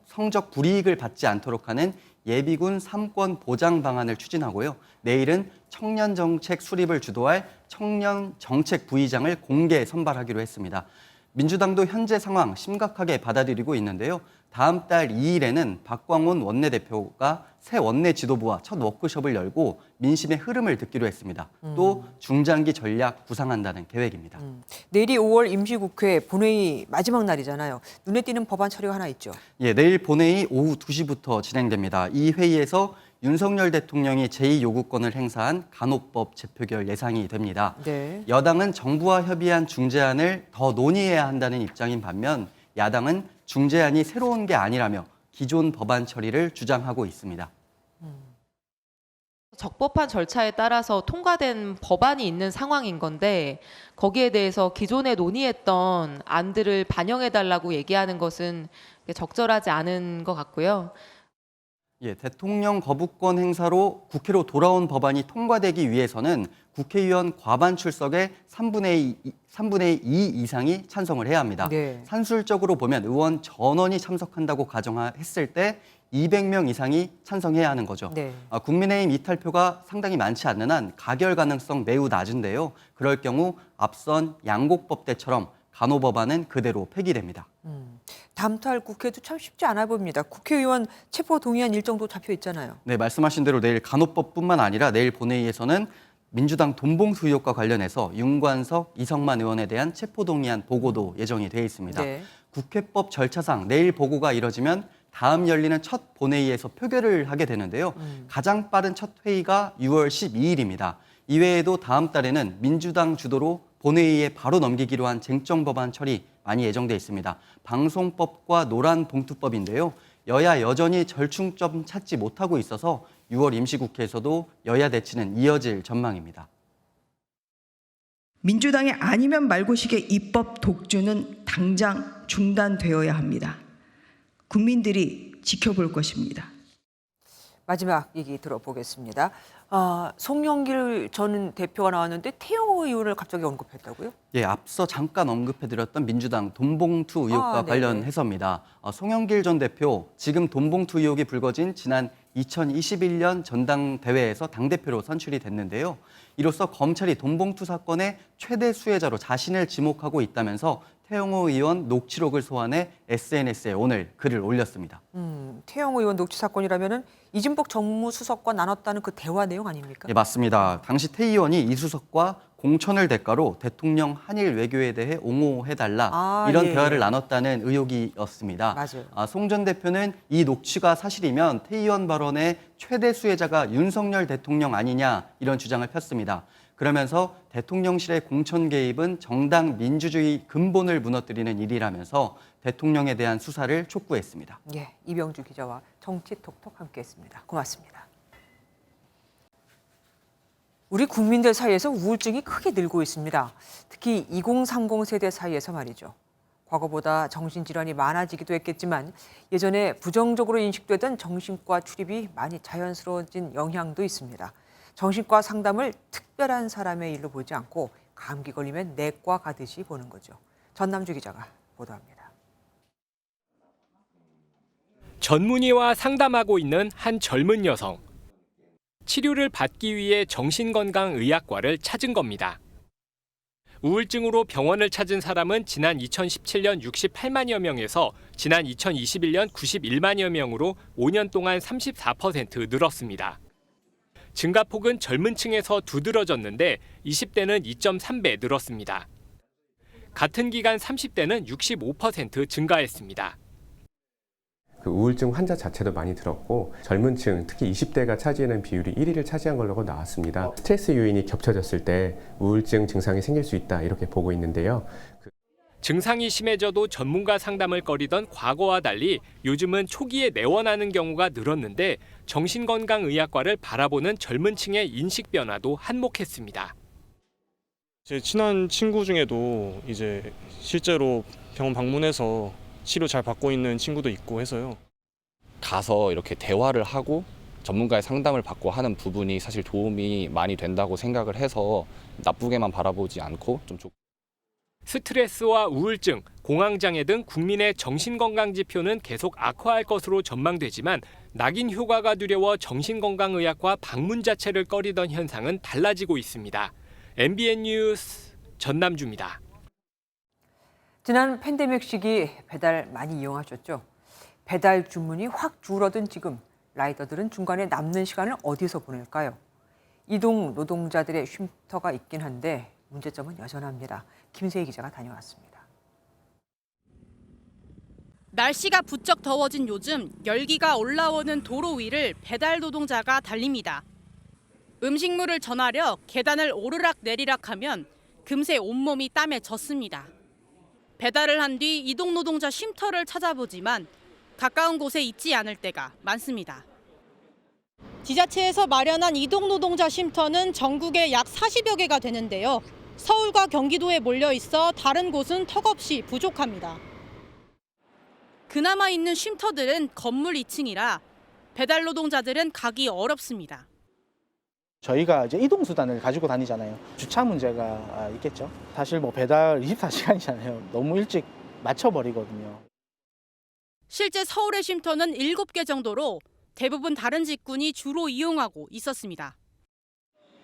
성적 불이익을 받지 않도록 하는 예비군 3권 보장 방안을 추진하고요. 내일은 청년 정책 수립을 주도할 청년 정책 부의장을 공개 선발하기로 했습니다. 민주당도 현재 상황 심각하게 받아들이고 있는데요. 다음 달 2일에는 박광온 원내대표가 새 원내 지도부와 첫 워크숍을 열고 민심의 흐름을 듣기로 했습니다. 또 중장기 전략 구상한다는 계획입니다. 내일이 5월 임시국회 본회의 마지막 날이잖아요. 눈에 띄는 법안 처리가 하나 있죠. 예, 내일 본회의 오후 2시부터 진행됩니다. 이 회의에서 윤석열 대통령이 제2요구권을 행사한 간호법 재표결 예상이 됩니다. 네. 여당은 정부와 협의한 중재안을 더 논의해야 한다는 입장인 반면 야당은 중재안이 새로운 게 아니라며 기존 법안 처리를 주장하고 있습니다. 적법한 절차에 따라서 통과된 법안이 있는 상황인 건데 거기에 대해서 기존에 논의했던 안들을 반영해달라고 얘기하는 것은 적절하지 않은 것 같고요. 예, 대통령 거부권 행사로 국회로 돌아온 법안이 통과되기 위해서는 국회의원 과반 출석의 3분의 2 이상이 찬성을 해야 합니다. 네. 산술적으로 보면 의원 전원이 참석한다고 가정했을 때 200명 이상이 찬성해야 하는 거죠. 네. 국민의힘 이탈표가 상당히 많지 않는 한 가결 가능성 매우 낮은데요. 그럴 경우 앞선 양곡법 때처럼 간호법안은 그대로 폐기됩니다. 다음 달 국회도 참 쉽지 않아 보입니다. 국회의원 체포 동의안 일정도 잡혀 있잖아요. 네, 말씀하신 대로 내일 간호법뿐만 아니라 내일 본회의에서는 민주당 돈봉투 의혹과 관련해서 윤관석, 이성만 의원에 대한 체포동의안 보고도 예정이 돼 있습니다. 네. 국회법 절차상 내일 보고가 이뤄지면 다음 열리는 첫 본회의에서 표결을 하게 되는데요. 가장 빠른 첫 회의가 6월 12일입니다. 이외에도 다음 달에는 민주당 주도로 본회의에 바로 넘기기로 한 쟁점 법안 처리 많이 예정돼 있습니다. 방송법과 노란봉투법인데요. 여야 여전히 절충점 찾지 못하고 있어서 6월 임시국회에서도 여야 대치는 이어질 전망입니다. 민주당의 아니면 말고식의 입법 독주는 당장 중단되어야 합니다. 국민들이 지켜볼 것입니다. 마지막 얘기 들어보겠습니다. 송영길 전 대표가 나왔는데 태영호 의원을 갑자기 언급했다고요? 예, 앞서 잠깐 언급해드렸던 민주당 돈봉투 의혹과 관련해서입니다. 송영길 전 대표, 지금 돈봉투 의혹이 불거진 지난 2021년 전당대회에서 당대표로 선출이 됐는데요. 이로써 검찰이 돈봉투 사건의 최대 수혜자로 자신을 지목하고 있다면서 태영호 의원 녹취록을 소환해 SNS에 오늘 글을 올렸습니다. 태영호 의원 녹취 사건이라면은 이진복 정무수석과 나눴다는 그 대화 내용 아닙니까? 네, 맞습니다. 당시 태 의원이 이 수석과 공천을 대가로 대통령 한일 외교에 대해 옹호해달라 이런 대화를 나눴다는 의혹이었습니다. 맞아요. 송 전 대표는 이 녹취가 사실이면 태 의원 발언의 최대 수혜자가 윤석열 대통령 아니냐 이런 주장을 폈습니다. 그러면서 대통령실의 공천 개입은 정당 민주주의 근본을 무너뜨리는 일이라면서 대통령에 대한 수사를 촉구했습니다. 예, 이병주 기자와 정치톡톡 함께했습니다. 고맙습니다. 우리 국민들 사이에서 우울증이 크게 늘고 있습니다. 특히 2030 세대 사이에서 말이죠. 과거보다 정신질환이 많아지기도 했겠지만 예전에 부정적으로 인식되던 정신과 출입이 많이 자연스러워진 영향도 있습니다. 정신과 상담을 특별한 사람의 일로 보지 않고 감기 걸리면 내과 가듯이 보는 거죠. 전남주 기자가 보도합니다. 전문의와 상담하고 있는 한 젊은 여성. 치료를 받기 위해 정신건강의학과를 찾은 겁니다. 우울증으로 병원을 찾은 사람은 지난 2017년 68만여 명에서 지난 2021년 91만여 명으로 5년 동안 34% 늘었습니다. 증가폭은 젊은 층에서 두드러졌는데 20대는 2.3배 늘었습니다. 같은 기간 30대는 65% 증가했습니다. 그 우울증 환자 자체도 많이 들었고 젊은 층, 특히 20대가 차지하는 비율이 1위를 차지한 걸로 나왔습니다. 스트레스 요인이 겹쳐졌을 때 우울증 증상이 생길 수 있다 이렇게 보고 있는데요. 증상이 심해져도 전문가 상담을 꺼리던 과거와 달리 요즘은 초기에 내원하는 경우가 늘었는데 정신건강의학과를 바라보는 젊은 층의 인식 변화도 한몫했습니다. 제 친한 친구 중에도 이제 실제로 병원 방문해서 치료 잘 받고 있는 친구도 있고 해서요. 가서 이렇게 대화를 하고 전문가의 상담을 받고 하는 부분이 사실 도움이 많이 된다고 생각을 해서 나쁘게만 바라보지 않고 좀 스트레스와 우울증, 공황장애 등 국민의 정신건강 지표는 계속 악화할 것으로 전망되지만 낙인 효과가 두려워 정신건강의학과 방문 자체를 꺼리던 현상은 달라지고 있습니다. MBN 뉴스 전남주입니다. 지난 팬데믹 시기 배달 많이 이용하셨죠? 배달 주문이 확 줄어든 지금 라이더들은 중간에 남는 시간을 어디서 보낼까요? 이동 노동자들의 쉼터가 있긴 한데 문제점은 여전합니다. 김세희 기자가 다녀왔습니다. 날씨가 부쩍 더워진 요즘 열기가 올라오는 도로 위를 배달 노동자가 달립니다. 음식물을 전하려 계단을 오르락 내리락 하면 금세 온몸이 땀에 젖습니다. 배달을 한 뒤 이동 노동자 쉼터를 찾아보지만 가까운 곳에 있지 않을 때가 많습니다. 지자체에서 마련한 이동 노동자 쉼터는 전국에 약 40여 개가 되는데요. 서울과 경기도에 몰려 있어 다른 곳은 턱없이 부족합니다. 그나마 있는 쉼터들은 건물 2층이라 배달 노동자들은 가기 어렵습니다. 저희가 이제 이동 수단을 가지고 다니잖아요. 주차 문제가 있겠죠. 사실 뭐 배달 24시간이잖아요. 너무 일찍 맞춰버리거든요. 실제 서울의 쉼터는 7개 정도로 대부분 다른 직군이 주로 이용하고 있었습니다.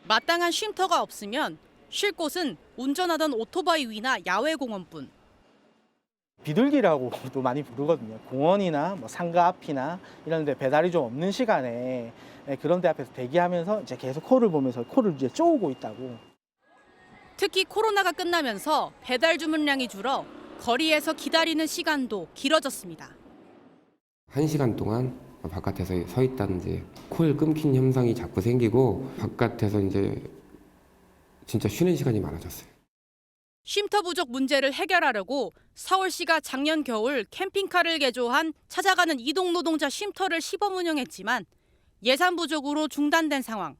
마땅한 쉼터가 없으면 쉴 곳은 운전하던 오토바이 위나 야외 공원뿐. 비둘기라고도 많이 부르거든요. 공원이나 뭐 상가 앞이나 이런 데 배달이 좀 없는 시간에 그런 데 앞에서 대기하면서 이제 계속 코를 보면서 코를 이제 쪼우고 있다고. 특히 코로나가 끝나면서 배달 주문량이 줄어 거리에서 기다리는 시간도 길어졌습니다. 1시간 동안 바깥에서 서 있다든지 코를 끊긴 현상이 자꾸 생기고 바깥에서 이제 진짜 쉬는 시간이 많아졌어요. 쉼터 부족 문제를 해결하려고 서울시가 작년 겨울 캠핑카를 개조한 찾아가는 이동 노동자 쉼터를 시범 운영했지만 예산 부족으로 중단된 상황.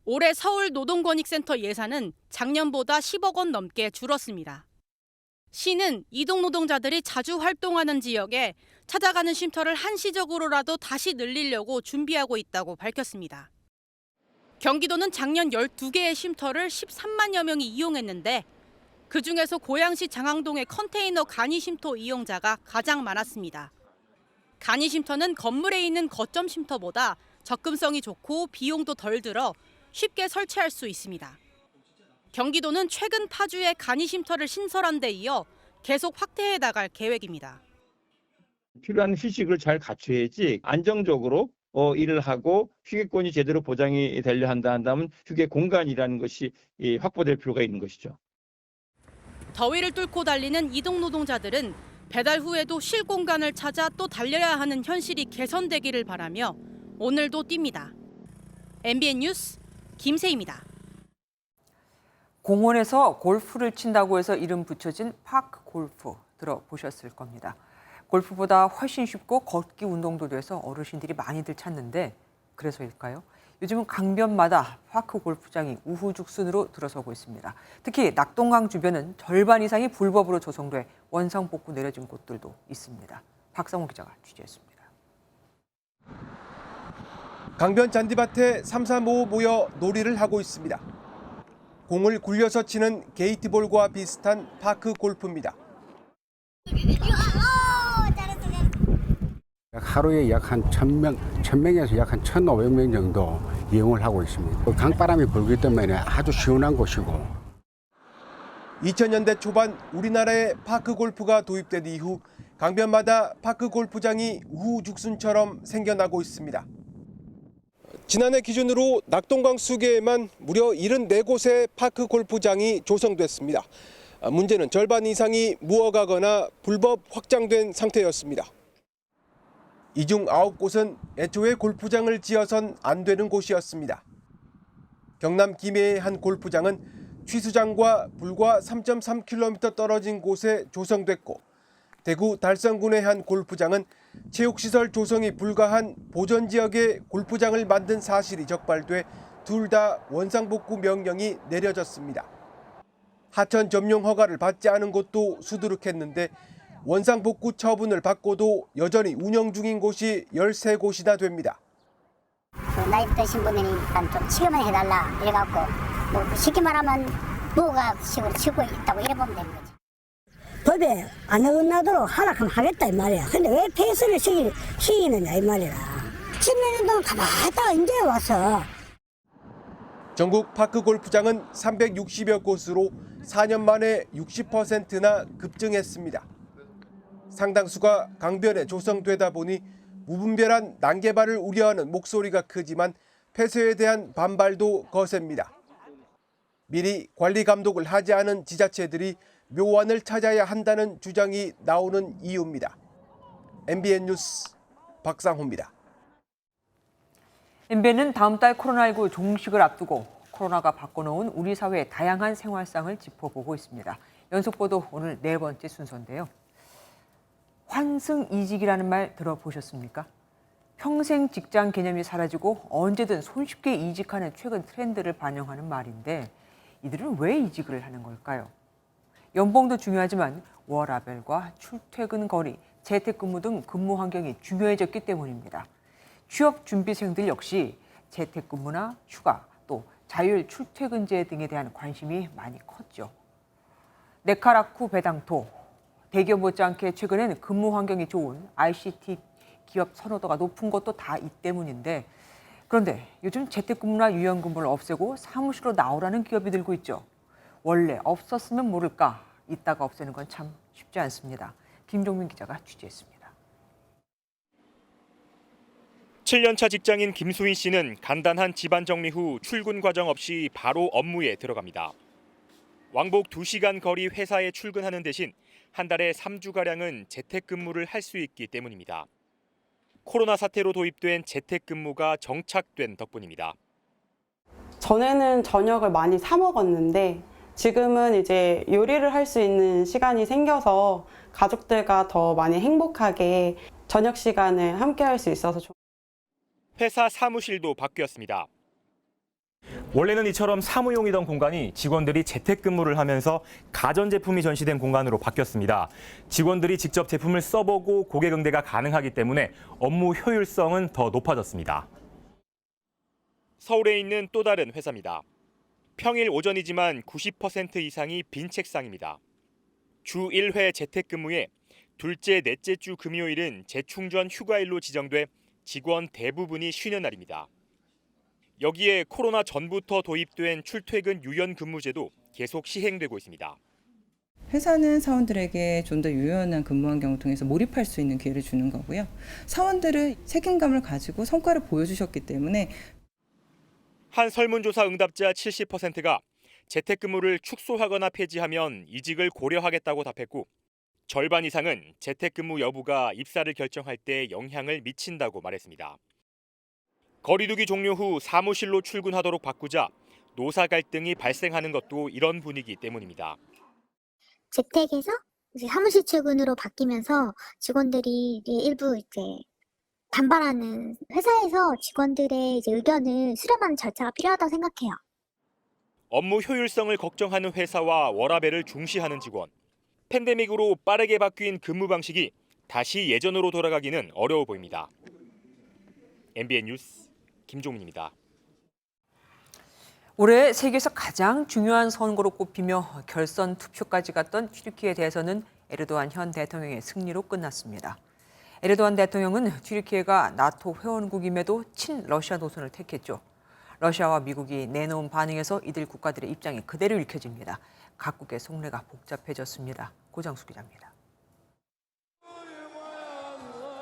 올해 서울 노동권익센터 예산은 작년보다 10억 원 넘게 줄었습니다. 시는 이동 노동자들이 자주 활동하는 지역에 찾아가는 쉼터를 한시적으로라도 다시 늘리려고 준비하고 있다고 밝혔습니다. 경기도는 작년 12개의 쉼터를 13만여 명이 이용했는데 그중에서 고양시 장항동의 컨테이너 간이 쉼터 이용자가 가장 많았습니다. 간이 쉼터는 건물에 있는 거점 쉼터보다 접근성이 좋고 비용도 덜 들어 쉽게 설치할 수 있습니다. 경기도는 최근 파주에 간이 쉼터를 신설한 데 이어 계속 확대해 나갈 계획입니다. 필요한 휴식을 잘 갖춰야지 안정적으로 일을 하고 휴게권이 제대로 보장이 되려 한다면 휴게 공간이라는 것이 확보될 필요가 있는 것이죠. 더위를 뚫고 달리는 이동 노동자들은 배달 후에도 쉴 공간을 찾아 또 달려야 하는 현실이 개선되기를 바라며 오늘도 뜁니다. MBN 뉴스 김세희입니다. 공원에서 골프를 친다고 해서 이름 붙여진 파크 골프 들어보셨을 겁니다. 골프보다 훨씬 쉽고 걷기 운동도 돼서 어르신들이 많이들 찾는데 그래서일까요? 요즘은 강변마다 파크 골프장이 우후죽순으로 들어서고 있습니다. 특히 낙동강 주변은 절반 이상이 불법으로 조성돼 원상복구 내려진 곳들도 있습니다. 박상호 기자가 취재했습니다. 강변 잔디밭에 삼삼오오 모여 놀이를 하고 있습니다. 공을 굴려서 치는 게이트볼과 비슷한 파크 골프입니다. 하루에 약 한 1,000명에서 약 한 1,500명 정도 이용을 하고 있습니다. 강바람이 불기 때문에 아주 시원한 곳이고. 2000년대 초반 우리나라에 파크 골프가 도입된 이후 강변마다 파크 골프장이 우후죽순처럼 생겨나고 있습니다. 지난해 기준으로 낙동강 수계에만 무려 74곳의 파크 골프장이 조성됐습니다. 문제는 절반 이상이 무허가거나 불법 확장된 상태였습니다. 이 중 9곳은 애초에 골프장을 지어선 안 되는 곳이었습니다. 경남 김해의 한 골프장은 취수장과 불과 3.3km 떨어진 곳에 조성됐고 대구 달성군의 한 골프장은 체육시설 조성이 불가한 보전지역에 골프장을 만든 사실이 적발돼 둘 다 원상복구 명령이 내려졌습니다. 하천 점용 허가를 받지 않은 곳도 수두룩했는데 원상복구 처분을 받고도 여전히 운영 중인 곳이 13곳이나 됩니다. 나이 드신 분들이 좀 치료만 해달라 이래갖고 뭐 쉽게 말하면 무허가식으로 치고 있다고 이래 보면 되는 거죠. 법에 안 어긋나도록 하라 하면 하겠다 이 말이야. 근데 왜 폐쇄를 시키느냐 이 말이야. 10년 동안 가만히 있다가 이제 와서. 전국 파크 골프장은 360여 곳으로 4년 만에 60%나 급증했습니다. 상당수가 강변에 조성되다 보니 무분별한 난개발을 우려하는 목소리가 크지만 폐쇄에 대한 반발도 거셉니다. 미리 관리 감독을 하지 않은 지자체들이 묘안을 찾아야 한다는 주장이 나오는 이유입니다. MBN 뉴스 박상호입니다. MBN은 다음 달 코로나19 종식을 앞두고 코로나가 바꿔놓은 우리 사회의 다양한 생활상을 짚어보고 있습니다. 연속보도 오늘 4번째 순서인데요. 환승이직이라는 말 들어보셨습니까? 평생 직장 개념이 사라지고 언제든 손쉽게 이직하는 최근 트렌드를 반영하는 말인데 이들은 왜 이직을 하는 걸까요? 연봉도 중요하지만 워라밸과 출퇴근 거리, 재택근무 등 근무 환경이 중요해졌기 때문입니다. 취업 준비생들 역시 재택근무나 휴가, 또 자율 출퇴근제 등에 대한 관심이 많이 컸죠. 네카라쿠 배당토, 대기업 못지않게 최근에는 근무 환경이 좋은 ICT 기업 선호도가 높은 것도 다 이 때문인데 그런데 요즘 재택근무나 유연근무를 없애고 사무실로 나오라는 기업이 늘고 있죠. 원래 없었으면 모를까, 있다가 없애는 건 참 쉽지 않습니다. 김종민 기자가 취재했습니다. 7년차 직장인 김수인 씨는 간단한 집안 정리 후 출근 과정 없이 바로 업무에 들어갑니다. 왕복 2시간 거리 회사에 출근하는 대신 한 달에 3주가량은 재택근무를 할 수 있기 때문입니다. 코로나 사태로 도입된 재택근무가 정착된 덕분입니다. 전에는 저녁을 많이 사 먹었는데 지금은 이제 요리를 할 수 있는 시간이 생겨서 가족들과 더 많이 행복하게 저녁 시간을 함께 할 수 있어서 회사 사무실도 바뀌었습니다. 원래는 이처럼 사무용이던 공간이 직원들이 재택근무를 하면서 가전제품이 전시된 공간으로 바뀌었습니다. 직원들이 직접 제품을 써보고 고객 응대가 가능하기 때문에 업무 효율성은 더 높아졌습니다. 서울에 있는 또 다른 회사입니다. 평일 오전이지만 90% 이상이 빈 책상입니다. 주 1회 재택근무에 둘째, 넷째 주 금요일은 재충전 휴가일로 지정돼 직원 대부분이 쉬는 날입니다. 여기에 코로나 전부터 도입된 출퇴근 유연근무제도 계속 시행되고 있습니다. 회사는 사원들에게 좀 더 유연한 근무 환경을 통해서 몰입할 수 있는 기회를 주는 거고요. 사원들은 책임감을 가지고 성과를 보여주셨기 때문에 한 설문조사 응답자 70%가 재택근무를 축소하거나 폐지하면 이직을 고려하겠다고 답했고 절반 이상은 재택근무 여부가 입사를 결정할 때 영향을 미친다고 말했습니다. 거리두기 종료 후 사무실로 출근하도록 바꾸자 노사 갈등이 발생하는 것도 이런 분위기 때문입니다. 재택에서 이제 사무실 출근으로 바뀌면서 직원들이 일부 이제 반발하는 회사에서 직원들의 이제 의견을 수렴하는 절차가 필요하다고 생각해요. 업무 효율성을 걱정하는 회사와 워라밸을 중시하는 직원. 팬데믹으로 빠르게 바뀐 근무 방식이 다시 예전으로 돌아가기는 어려워 보입니다. MBN 뉴스 김종민입니다. 올해 세계에서 가장 중요한 선거로 꼽히며 결선 투표까지 갔던 튀르키예 대선은 에르도안 현 대통령의 승리로 끝났습니다. 에르도안 대통령은 튀르키예가 나토 회원국임에도 친러시아 노선을 택했죠. 러시아와 미국이 내놓은 반응에서 이들 국가들의 입장이 그대로 읽혀집니다. 각국의 속내가 복잡해졌습니다. 고장수 기자입니다.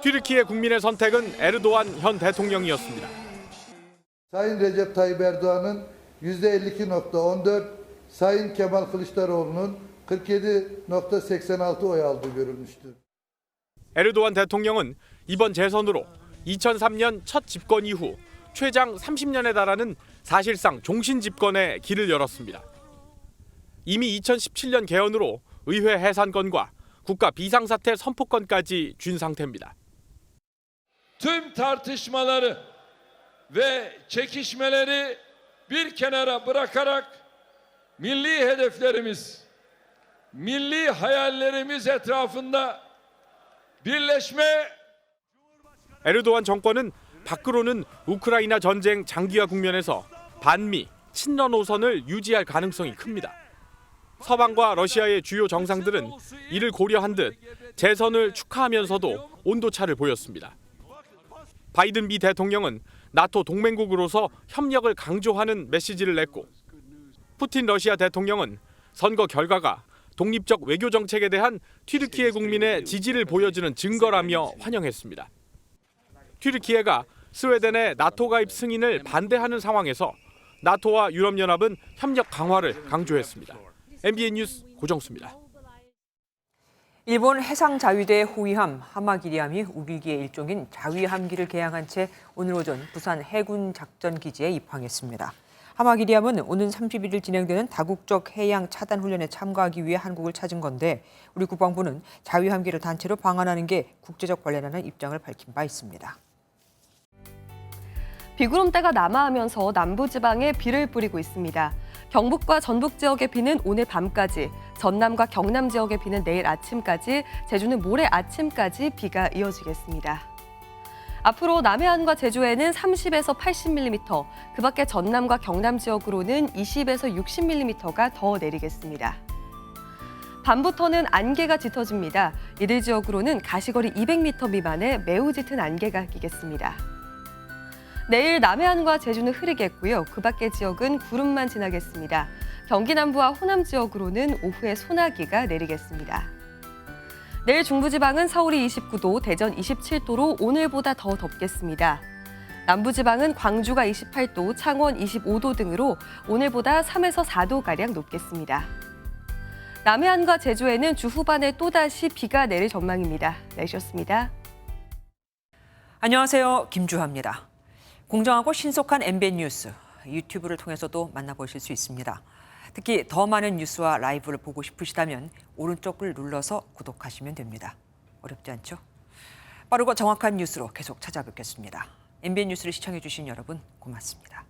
튀르키예 국민의 선택은 에르도안 현 대통령이었습니다. Sayın Recep Tayyip Erdoğan'ın %52.14, Sayın Kemal Kılıçdaroğlu'nun 47.86 oy aldığı görülmüştür. 에르도안 대통령은 이번 재선으로 2003년 첫 집권 이후 최장 30년에 달하는 사실상 종신 집권의 길을 열었습니다. 이미 2017년 개헌으로 의회 해산권과 국가 비상사태 선포권까지 쥔 상태입니다. Tüm tartışmaları ve çekişmeleri bir kenara bırakarak milli hedeflerimiz, milli hayallerimiz etrafında birleşme. 에르도안 정권은 밖으로는 우크라이나 전쟁 장기화 국면에서 반미, 친러 노선을 유지할 가능성이 큽니다. 서방과 러시아의 주요 정상들은 이를 고려한 듯 재선을 축하하면서도 온도차를 보였습니다. 바이든 미 대통령은 나토 동맹국으로서 협력을 강조하는 메시지를 냈고 푸틴 러시아 대통령은 선거 결과가 독립적 외교 정책에 대한 튀르키예 국민의 지지를 보여주는 증거라며 환영했습니다. 튀르키예가 스웨덴의 나토 가입 승인을 반대하는 상황에서 나토와 유럽연합은 협력 강화를 강조했습니다. MBN 뉴스 고정수입니다. 일본 해상자위대 호위함 하마기리함이 우길기의 일종인 자위함기를 개항한 채 오늘 오전 부산 해군작전기지에 입항했습니다. 하마기리함은 오는 31일 진행되는 다국적 해양 차단 훈련에 참가하기 위해 한국을 찾은 건데 우리 국방부는 자위함기를 단체로 방한하는 게 국제적 관례라는 입장을 밝힌 바 있습니다. 비구름대가 남하하면서 남부지방에 비를 뿌리고 있습니다. 경북과 전북 지역의 비는 오늘 밤까지, 전남과 경남 지역의 비는 내일 아침까지, 제주는 모레 아침까지 비가 이어지겠습니다. 앞으로 남해안과 제주에는 30에서 80mm, 그 밖에 전남과 경남 지역으로는 20에서 60mm가 더 내리겠습니다. 밤부터는 안개가 짙어집니다. 이들 지역으로는 가시거리 200m 미만의 매우 짙은 안개가 끼겠습니다. 내일 남해안과 제주는 흐리겠고요. 그 밖의 지역은 구름만 지나겠습니다. 경기 남부와 호남 지역으로는 오후에 소나기가 내리겠습니다. 내일 중부지방은 서울이 29도, 대전 27도로 오늘보다 더 덥겠습니다. 남부지방은 광주가 28도, 창원 25도 등으로 오늘보다 3에서 4도가량 높겠습니다. 남해안과 제주에는 주 후반에 또다시 비가 내릴 전망입니다. 날씨였습니다. 안녕하세요. 김주하입니다. 공정하고 신속한 MBN 뉴스, 유튜브를 통해서도 만나보실 수 있습니다. 특히 더 많은 뉴스와 라이브를 보고 싶으시다면 오른쪽을 눌러서 구독하시면 됩니다. 어렵지 않죠? 빠르고 정확한 뉴스로 계속 찾아뵙겠습니다. MBN 뉴스를 시청해주신 여러분 고맙습니다.